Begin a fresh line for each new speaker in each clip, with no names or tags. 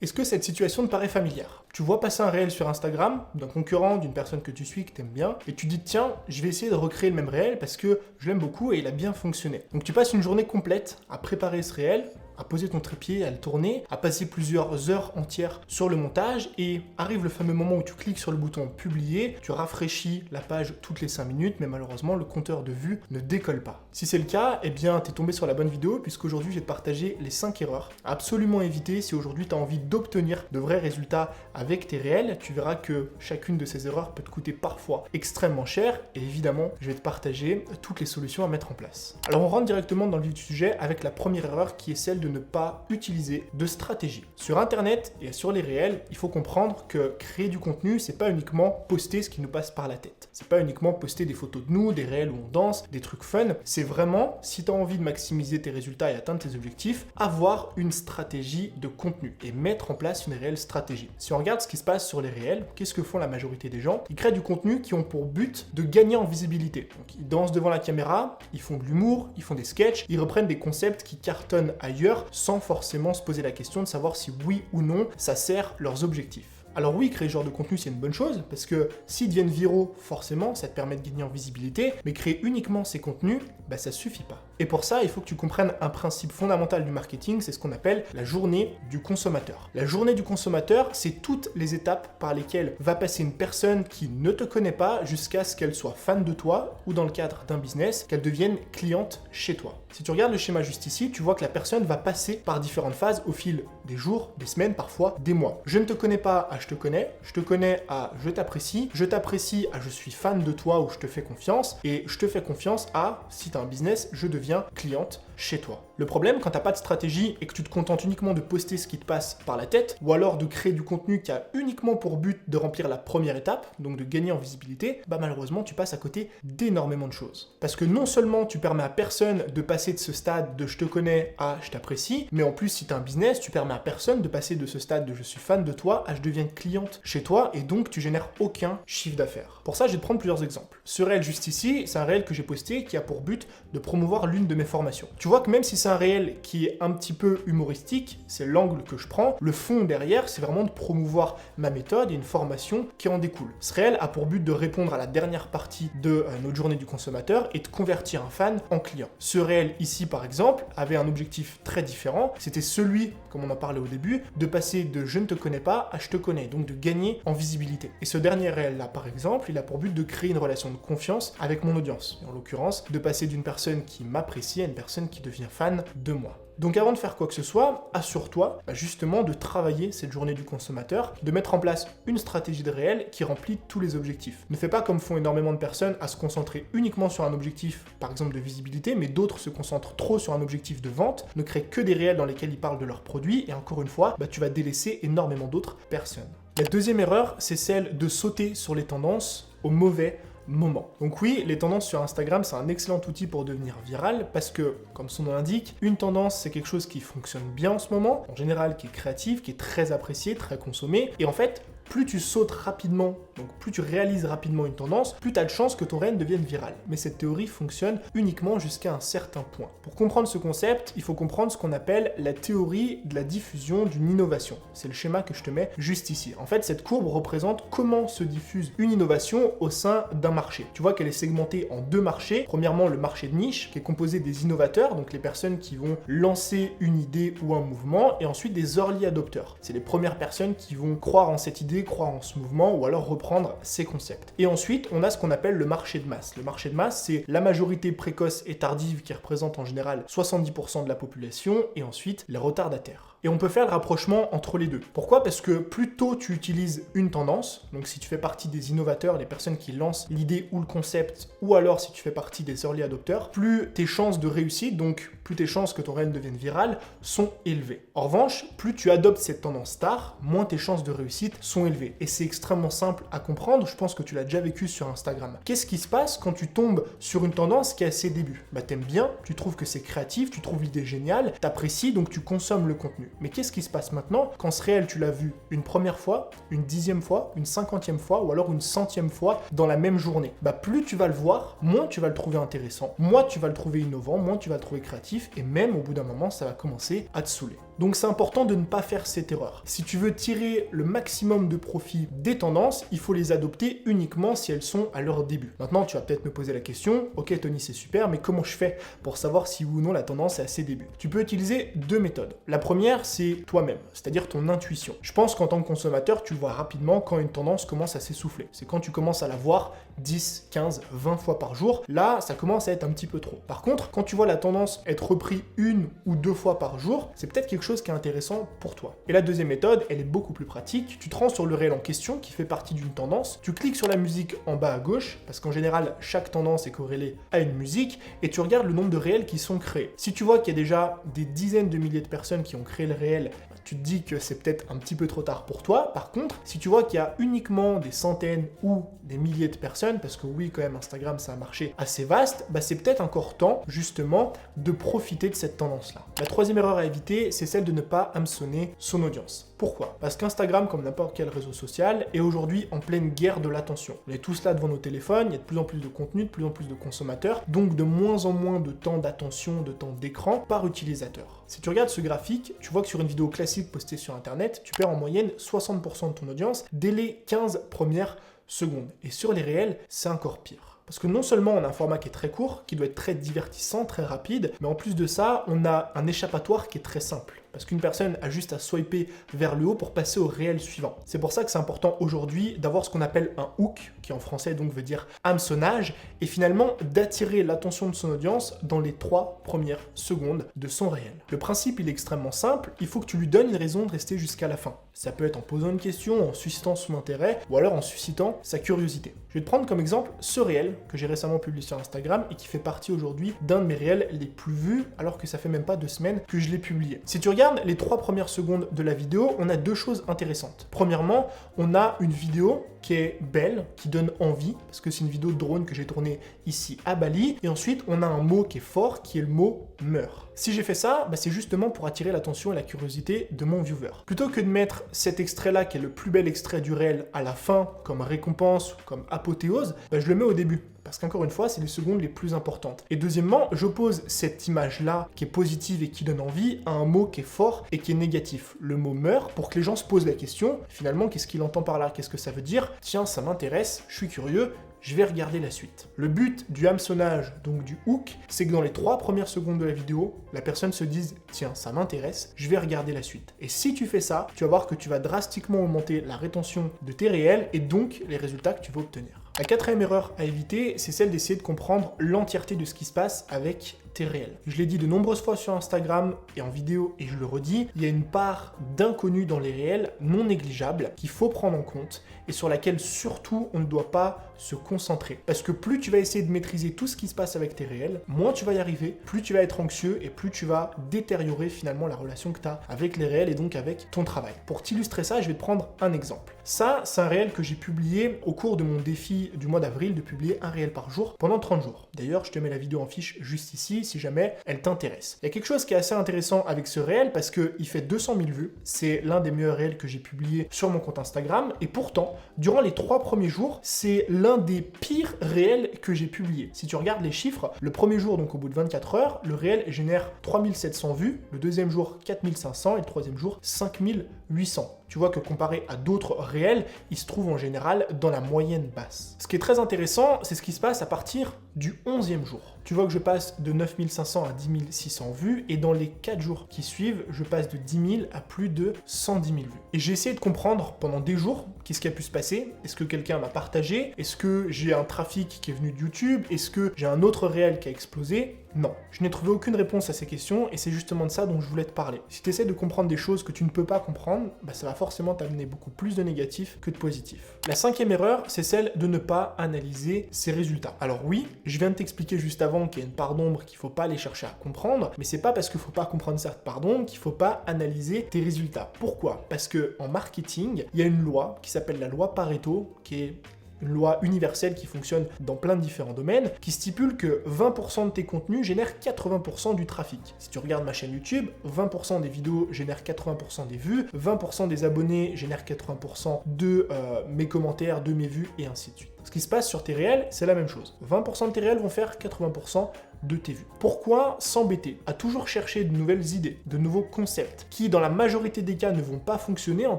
Est-ce que cette situation te paraît familière? Tu vois passer un réel sur Instagram d'un concurrent, d'une personne que tu suis, que tu aimes bien, et tu dis tiens, je vais essayer de recréer le même réel parce que je l'aime beaucoup et il a bien fonctionné. Donc tu passes une journée complète à préparer ce réel, à poser ton trépied, à le tourner, à passer plusieurs heures entières sur le montage, et arrive le fameux moment où tu cliques sur le bouton publier, tu rafraîchis la page toutes les 5 minutes, mais malheureusement le compteur de vues ne décolle pas. Si c'est le cas, eh bien t'es tombé sur la bonne vidéo, puisqu'aujourd'hui je vais te partager les 5 erreurs à absolument éviter si aujourd'hui tu as envie d'obtenir de vrais résultats avec tes réels. Tu verras que chacune de ces erreurs peut te coûter parfois extrêmement cher, et évidemment je vais te partager toutes les solutions à mettre en place. Alors on rentre directement dans le vif du sujet avec la première erreur, qui est celle de ne pas utiliser de stratégie. Sur internet et sur les réels, il faut comprendre que créer du contenu, c'est pas uniquement poster ce qui nous passe par la tête. C'est pas uniquement poster des photos de nous, des réels où on danse, des trucs fun. C'est vraiment, si tu as envie de maximiser tes résultats et atteindre tes objectifs, avoir une stratégie de contenu et mettre en place une réelle stratégie. Si on regarde ce qui se passe sur les réels, qu'est-ce que font la majorité des gens? Ils créent du contenu qui ont pour but de gagner en visibilité. Donc ils dansent devant la caméra, ils font de l'humour, ils font des sketchs, ils reprennent des concepts qui cartonnent ailleurs sans forcément se poser la question de savoir si oui ou non ça sert leurs objectifs. Alors oui, créer ce genre de contenu, c'est une bonne chose, parce que s'ils deviennent viraux, forcément, ça te permet de gagner en visibilité, mais créer uniquement ces contenus, ça suffit pas. Et pour ça, il faut que tu comprennes un principe fondamental du marketing, c'est ce qu'on appelle la journée du consommateur. La journée du consommateur, c'est toutes les étapes par lesquelles va passer une personne qui ne te connaît pas jusqu'à ce qu'elle soit fan de toi, ou dans le cadre d'un business, qu'elle devienne cliente chez toi. Si tu regardes le schéma juste ici, tu vois que la personne va passer par différentes phases au fil des jours, des semaines, parfois des mois. Je ne te connais pas à je te connais à je t'apprécie à je suis fan de toi ou je te fais confiance, et je te fais confiance à, si tu as un business, je deviens cliente chez toi. Le problème, quand tu n'as pas de stratégie et que tu te contentes uniquement de poster ce qui te passe par la tête, ou alors de créer du contenu qui a uniquement pour but de remplir la première étape, donc de gagner en visibilité, malheureusement tu passes à côté d'énormément de choses. Parce que non seulement tu permets à personne de passer de ce stade de je te connais à je t'apprécie, mais en plus si tu as un business, tu permets à personne de passer de ce stade de je suis fan de toi à je deviens cliente chez toi, et donc tu génères aucun chiffre d'affaires. Pour ça, je vais te prendre plusieurs exemples. Ce réel juste ici, c'est un réel que j'ai posté qui a pour but de promouvoir l'une de mes formations. Tu vois que même si c'est un réel qui est un petit peu humoristique, c'est l'angle que je prends, le fond derrière, c'est vraiment de promouvoir ma méthode et une formation qui en découle. Ce réel a pour but de répondre à la dernière partie de notre journée du consommateur et de convertir un fan en client. Ce réel ici, par exemple, avait un objectif très différent. C'était celui, comme on en parlait au début, de passer de je ne te connais pas à je te connais, donc de gagner en visibilité. Et ce dernier réel-là, par exemple, il a pour but de créer une relation de confiance avec mon audience. Et en l'occurrence, de passer d'une personne qui m'apprécie à une personne qui devient fan de moi. Donc avant de faire quoi que ce soit, assure-toi justement de travailler cette journée du consommateur, de mettre en place une stratégie de réel qui remplit tous les objectifs. Ne fais pas comme font énormément de personnes à se concentrer uniquement sur un objectif, par exemple de visibilité, mais d'autres se concentrent trop sur un objectif de vente, ne créent que des réels dans lesquels ils parlent de leurs produits, et encore une fois, tu vas délaisser énormément d'autres personnes. La deuxième erreur, c'est celle de sauter sur les tendances au mauvais moment. Donc oui, les tendances sur Instagram, c'est un excellent outil pour devenir viral parce que, comme son nom l'indique, une tendance, c'est quelque chose qui fonctionne bien en ce moment, en général qui est créatif, qui est très apprécié, très consommé, et en fait, plus tu sautes rapidement, donc plus tu réalises rapidement une tendance, plus tu as de chances que ton réel devienne viral. Mais cette théorie fonctionne uniquement jusqu'à un certain point. Pour comprendre ce concept, il faut comprendre ce qu'on appelle la théorie de la diffusion d'une innovation. C'est le schéma que je te mets juste ici. En fait, cette courbe représente comment se diffuse une innovation au sein d'un marché. Tu vois qu'elle est segmentée en deux marchés. Premièrement, le marché de niche, qui est composé des innovateurs, donc les personnes qui vont lancer une idée ou un mouvement, et ensuite des early adopters. C'est les premières personnes qui vont croire en cette idée, croire en ce mouvement, ou alors reprendre ces concepts. Et ensuite, on a ce qu'on appelle le marché de masse. Le marché de masse, c'est la majorité précoce et tardive qui représente en général 70% de la population, et ensuite les retardataires. Et on peut faire le rapprochement entre les deux. Pourquoi? Parce que plus tôt tu utilises une tendance, donc si tu fais partie des innovateurs, les personnes qui lancent l'idée ou le concept, ou alors si tu fais partie des early adopters, plus tes chances de réussite, donc plus tes chances que ton réel devienne viral, sont élevées. En revanche, plus tu adoptes cette tendance tard, moins tes chances de réussite sont élevées. Et c'est extrêmement simple à comprendre, je pense que tu l'as déjà vécu sur Instagram. Qu'est-ce qui se passe quand tu tombes sur une tendance qui est à ses débuts? T'aimes bien, tu trouves que c'est créatif, tu trouves l'idée géniale, t'apprécies, donc tu consommes le contenu. Mais qu'est-ce qui se passe maintenant quand ce réel, tu l'as vu une première fois, une 10e fois, une 50e fois, ou alors une 100e fois dans la même journée? Plus tu vas le voir, moins tu vas le trouver intéressant, moins tu vas le trouver innovant, moins tu vas le trouver créatif, et même au bout d'un moment, ça va commencer à te saouler. Donc c'est important de ne pas faire cette erreur. Si tu veux tirer le maximum de profit des tendances, il faut les adopter uniquement si elles sont à leur début. Maintenant, tu vas peut-être me poser la question, ok Tony, c'est super, mais comment je fais pour savoir si oui ou non la tendance est à ses débuts? Tu peux utiliser deux méthodes. La première, c'est toi-même, c'est-à-dire ton intuition. Je pense qu'en tant que consommateur, tu vois rapidement quand une tendance commence à s'essouffler. C'est quand tu commences à la voir 10, 15, 20 fois par jour. Là, ça commence à être un petit peu trop. Par contre, quand tu vois la tendance être reprise une ou deux fois par jour, c'est peut-être quelque chose qui est intéressant pour toi. Et la deuxième méthode, elle est beaucoup plus pratique. Tu te rends sur le réel en question qui fait partie d'une tendance. Tu cliques sur la musique en bas à gauche, parce qu'en général, chaque tendance est corrélée à une musique, et tu regardes le nombre de réels qui sont créés. Si tu vois qu'il y a déjà des dizaines de milliers de personnes qui ont créé le réel, tu te dis que c'est peut-être un petit peu trop tard pour toi. Par contre, si tu vois qu'il y a uniquement des centaines ou des milliers de personnes, parce que oui, quand même, Instagram, ça a un marché assez vaste, c'est peut-être encore temps, justement, de profiter de cette tendance-là. La troisième erreur à éviter, c'est celle de ne pas hameçonner son audience. Pourquoi? Parce qu'Instagram, comme n'importe quel réseau social, est aujourd'hui en pleine guerre de l'attention. On est tous là devant nos téléphones, il y a de plus en plus de contenu, de plus en plus de consommateurs, donc de moins en moins de temps d'attention, de temps d'écran par utilisateur. Si tu regardes ce graphique, tu vois que sur une vidéo classique postée sur Internet, tu perds en moyenne 60% de ton audience dès les 15 premières secondes. Et sur les réels, c'est encore pire. Parce que non seulement on a un format qui est très court, qui doit être très divertissant, très rapide, mais en plus de ça, on a un échappatoire qui est très simple. Parce qu'une personne a juste à swiper vers le haut pour passer au réel suivant. C'est pour ça que c'est important aujourd'hui d'avoir ce qu'on appelle un hook, qui en français donc veut dire hameçonnage, et finalement d'attirer l'attention de son audience dans les 3 premières secondes de son réel. Le principe il est extrêmement simple, il faut que tu lui donnes une raison de rester jusqu'à la fin. Ça peut être en posant une question, en suscitant son intérêt, ou alors en suscitant sa curiosité. Je vais te prendre comme exemple ce réel que j'ai récemment publié sur Instagram et qui fait partie aujourd'hui d'un de mes réels les plus vus, alors que ça fait même pas 2 semaines que je l'ai publié. Si tu regardes les 3 premières secondes de la vidéo, on a 2 choses intéressantes. Premièrement, on a une vidéo qui est belle, qui donne envie, parce que c'est une vidéo de drone que j'ai tournée ici à Bali. Et ensuite, on a un mot qui est fort, qui est le mot « meurt ». Si j'ai fait ça, c'est justement pour attirer l'attention et la curiosité de mon viewer. Plutôt que de mettre cet extrait-là, qui est le plus bel extrait du réel, à la fin, comme récompense, comme apothéose, je le mets au début. Parce qu'encore une fois, c'est les secondes les plus importantes. Et deuxièmement, j'oppose cette image-là, qui est positive et qui donne envie, à un mot qui est fort et qui est négatif. Le mot meurt, pour que les gens se posent la question, finalement, qu'est-ce qu'il entend par là? Qu'est-ce que ça veut dire? Tiens, ça m'intéresse, je suis curieux, je vais regarder la suite. Le but du hameçonnage, donc du hook, c'est que dans les 3 premières secondes de la vidéo, la personne se dise « Tiens, ça m'intéresse, je vais regarder la suite ». Et si tu fais ça, tu vas voir que tu vas drastiquement augmenter la rétention de tes réels et donc les résultats que tu vas obtenir. La 4e erreur à éviter, c'est celle d'essayer de comprendre l'entièreté de ce qui se passe avec tes réels. Je l'ai dit de nombreuses fois sur Instagram et en vidéo et je le redis, il y a une part d'inconnu dans les réels non négligeable qu'il faut prendre en compte et sur laquelle surtout on ne doit pas se concentrer. Parce que plus tu vas essayer de maîtriser tout ce qui se passe avec tes réels, moins tu vas y arriver, plus tu vas être anxieux et plus tu vas détériorer finalement la relation que tu as avec les réels et donc avec ton travail. Pour t'illustrer ça, je vais te prendre un exemple. Ça, c'est un réel que j'ai publié au cours de mon défi du mois d'avril de publier un réel par jour pendant 30 jours. D'ailleurs, je te mets la vidéo en fiche juste ici si jamais elle t'intéresse. Il y a quelque chose qui est assez intéressant avec ce réel parce qu'il fait 200 000 vues. C'est l'un des meilleurs réels que j'ai publié sur mon compte Instagram et pourtant, durant les 3 premiers jours, c'est l'un des pires réels que j'ai publié. Si tu regardes les chiffres, le premier jour, donc au bout de 24 heures, le réel génère 3700 vues, le deuxième jour 4500 et le troisième jour 5800. Tu vois que comparé à d'autres réels, il se trouve en général dans la moyenne basse. Ce qui est très intéressant, c'est ce qui se passe à partir du 11e jour. Tu vois que je passe de 9500 à 10 600 vues et dans les 4 jours qui suivent, je passe de 10 000 à plus de 110 000 vues. Et j'ai essayé de comprendre pendant des jours qu'est-ce qui a pu se passer. Est-ce que quelqu'un m'a partagé? Est-ce que j'ai un trafic qui est venu de YouTube? Est-ce que j'ai un autre réel qui a explosé? Non. Je n'ai trouvé aucune réponse à ces questions et c'est justement de ça dont je voulais te parler. Si tu essaies de comprendre des choses que tu ne peux pas comprendre, ça va forcément t'amener beaucoup plus de négatifs que de positifs. La 5e erreur, c'est celle de ne pas analyser ses résultats. Alors oui, je viens de t'expliquer juste avant qu'il y a une part d'ombre qu'il ne faut pas aller chercher à comprendre, mais c'est pas parce qu'il ne faut pas comprendre cette part d'ombre qu'il ne faut pas analyser tes résultats. Pourquoi? Parce que en marketing, il y a une loi qui s'appelle la loi Pareto, qui est une loi universelle qui fonctionne dans plein de différents domaines, qui stipule que 20% de tes contenus génèrent 80% du trafic. Si tu regardes ma chaîne YouTube, 20% des vidéos génèrent 80% des vues, 20% des abonnés génèrent 80% de mes commentaires, de mes vues, et ainsi de suite. Ce qui se passe sur tes réels, c'est la même chose. 20% de tes réels vont faire 80% de tes vues. Pourquoi s'embêter à toujours chercher de nouvelles idées, de nouveaux concepts, qui dans la majorité des cas ne vont pas fonctionner en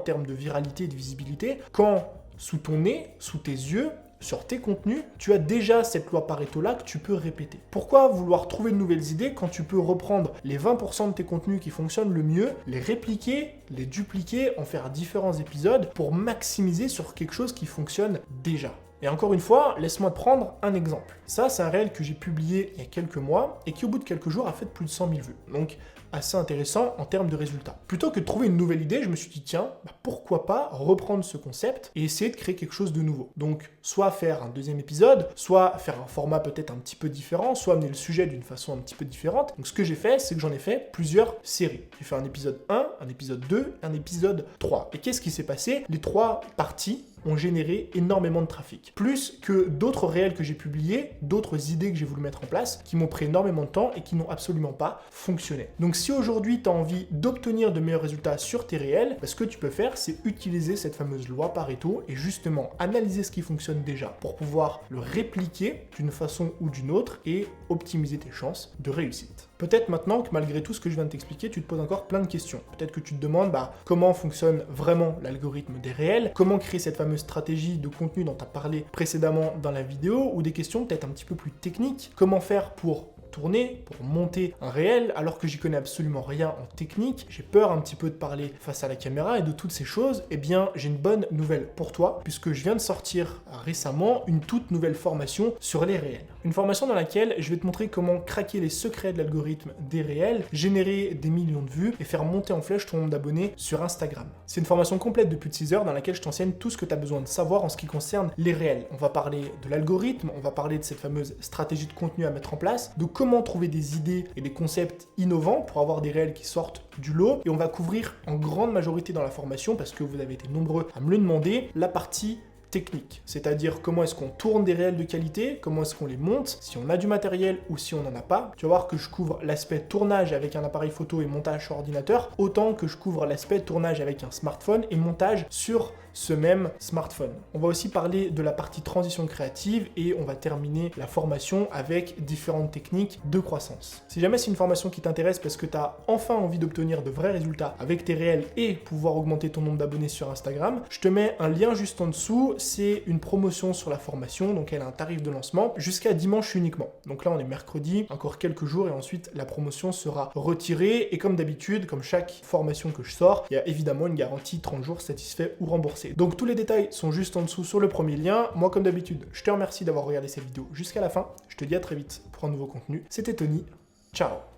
termes de viralité et de visibilité, quand sous ton nez, sous tes yeux, sur tes contenus, tu as déjà cette loi Pareto-là que tu peux répéter. Pourquoi vouloir trouver de nouvelles idées quand tu peux reprendre les 20% de tes contenus qui fonctionnent le mieux, les répliquer, les dupliquer, en faire différents épisodes pour maximiser sur quelque chose qui fonctionne déjà? Et encore une fois, laisse-moi te prendre un exemple. Ça, c'est un réel que j'ai publié il y a quelques mois et qui, au bout de quelques jours, a fait plus de 100 000 vues. Donc, assez intéressant en termes de résultats. Plutôt que de trouver une nouvelle idée, je me suis dit, tiens, pourquoi pas reprendre ce concept et essayer de créer quelque chose de nouveau. Donc, soit faire un deuxième épisode, soit faire un format peut-être un petit peu différent, soit amener le sujet d'une façon un petit peu différente. Donc, ce que j'ai fait, c'est que j'en ai fait plusieurs séries. J'ai fait un épisode 1, un épisode 2, un épisode 3. Et qu'est-ce qui s'est passé? Les 3 parties ont généré énormément de trafic. Plus que d'autres réels que j'ai publiés, d'autres idées que j'ai voulu mettre en place, qui m'ont pris énormément de temps et qui n'ont absolument pas fonctionné. Donc si aujourd'hui tu as envie d'obtenir de meilleurs résultats sur tes réels, ce que tu peux faire, c'est utiliser cette fameuse loi Pareto et justement analyser ce qui fonctionne déjà pour pouvoir le répliquer d'une façon ou d'une autre et optimiser tes chances de réussite. Peut-être maintenant que malgré tout ce que je viens de t'expliquer, tu te poses encore plein de questions. Peut-être que tu te demandes comment fonctionne vraiment l'algorithme des réels, comment créer cette fameuse stratégie de contenu dont tu as parlé précédemment dans la vidéo, ou des questions peut-être un petit peu plus techniques. Comment faire pour tourner, pour monter un réel, alors que j'y connais absolument rien en technique, j'ai peur un petit peu de parler face à la caméra et de toutes ces choses. Eh bien, j'ai une bonne nouvelle pour toi, puisque je viens de sortir récemment une toute nouvelle formation sur les réels. Une formation dans laquelle je vais te montrer comment craquer les secrets de l'algorithme des réels, générer des millions de vues et faire monter en flèche ton nombre d'abonnés sur Instagram. C'est une formation complète de plus de 6 heures dans laquelle je t'enseigne tout ce que tu as besoin de savoir en ce qui concerne les réels. On va parler de l'algorithme, on va parler de cette fameuse stratégie de contenu à mettre en place, de comment trouver des idées et des concepts innovants pour avoir des réels qui sortent du lot, et on va couvrir en grande majorité dans la formation, parce que vous avez été nombreux à me le demander, la partie technique, c'est-à-dire comment est-ce qu'on tourne des réels de qualité, comment est-ce qu'on les monte, si on a du matériel ou si on n'en a pas. Tu vas voir que je couvre l'aspect tournage avec un appareil photo et montage sur ordinateur, autant que je couvre l'aspect tournage avec un smartphone et montage sur ce même smartphone. On va aussi parler de la partie transition créative et on va terminer la formation avec différentes techniques de croissance. Si jamais c'est une formation qui t'intéresse parce que tu as enfin envie d'obtenir de vrais résultats avec tes réels et pouvoir augmenter ton nombre d'abonnés sur Instagram, je te mets un lien juste en dessous. C'est une promotion sur la formation, donc elle a un tarif de lancement jusqu'à dimanche uniquement. Donc là on est mercredi, encore quelques jours et ensuite la promotion sera retirée, et comme d'habitude, comme chaque formation que je sors, il y a évidemment une garantie 30 jours satisfait ou remboursé. Donc tous les détails sont juste en dessous sur le premier lien. Moi comme d'habitude, je te remercie d'avoir regardé cette vidéo jusqu'à la fin. Je te dis à très vite pour un nouveau contenu. C'était Tony. Ciao.